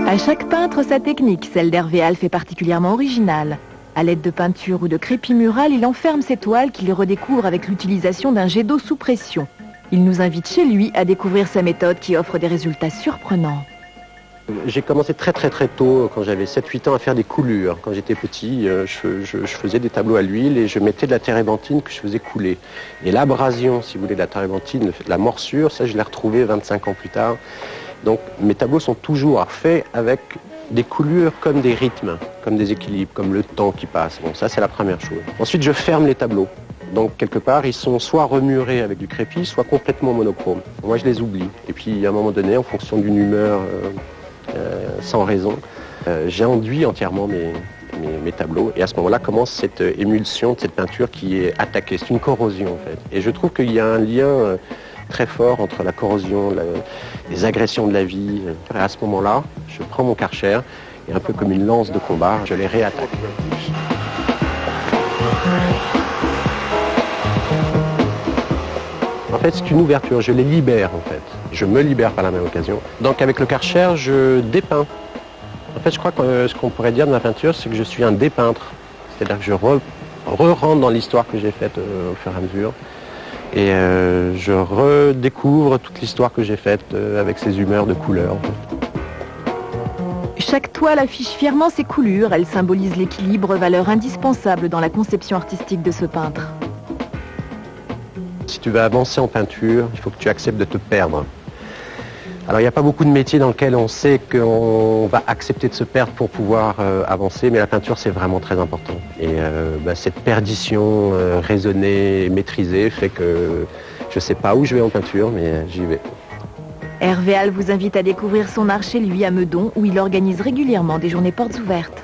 À chaque peintre sa technique, celle d'Hervé Alf est particulièrement originale. À l'aide de peinture ou de crépi mural, il enferme ses toiles qu'il redécouvre avec l'utilisation d'un jet d'eau sous pression. Il nous invite chez lui à découvrir sa méthode qui offre des résultats surprenants. J'ai commencé très tôt, quand j'avais 7-8 ans, à faire des coulures. Quand j'étais petit, je faisais des tableaux à l'huile et je mettais de la térébenthine que je faisais couler. Et l'abrasion, si vous voulez, de la térébenthine, la morsure, ça je l'ai retrouvé 25 ans plus tard. Donc mes tableaux sont toujours faits avec des coulures comme des rythmes, comme des équilibres, comme le temps qui passe. Bon, ça c'est la première chose. Ensuite je ferme les tableaux. Donc quelque part ils sont soit remurés avec du crépi, soit complètement monochromes. Moi je les oublie. Et puis à un moment donné, en fonction d'une humeur sans raison, j'ai enduit entièrement mes tableaux. Et à ce moment-là commence cette émulsion de cette peinture qui est attaquée. C'est une corrosion en fait. Et je trouve qu'il y a un lien très fort entre la corrosion, les agressions de la vie. Et à ce moment-là, je prends mon Karcher et un peu comme une lance de combat, je les réattaque. En fait, c'est une ouverture, je les libère en fait. Je me libère par la même occasion. Donc avec le Karcher, je dépeins. En fait, je crois que ce qu'on pourrait dire de ma peinture, c'est que je suis un dépeintre. C'est-à-dire que je re-rentre dans l'histoire que j'ai faite au fur et à mesure. Et je redécouvre toute l'histoire que j'ai faite avec ces humeurs de couleurs. Chaque toile affiche fièrement ses coulures. Elle symbolise l'équilibre, valeur indispensable dans la conception artistique de ce peintre. Si tu veux avancer en peinture, il faut que tu acceptes de te perdre. Alors il n'y a pas beaucoup de métiers dans lesquels on sait qu'on va accepter de se perdre pour pouvoir avancer, mais la peinture c'est vraiment très important. Et cette perdition raisonnée et maîtrisée fait que je ne sais pas où je vais en peinture, mais j'y vais. Hervé Alf vous invite à découvrir son art chez lui à Meudon, où il organise régulièrement des journées portes ouvertes.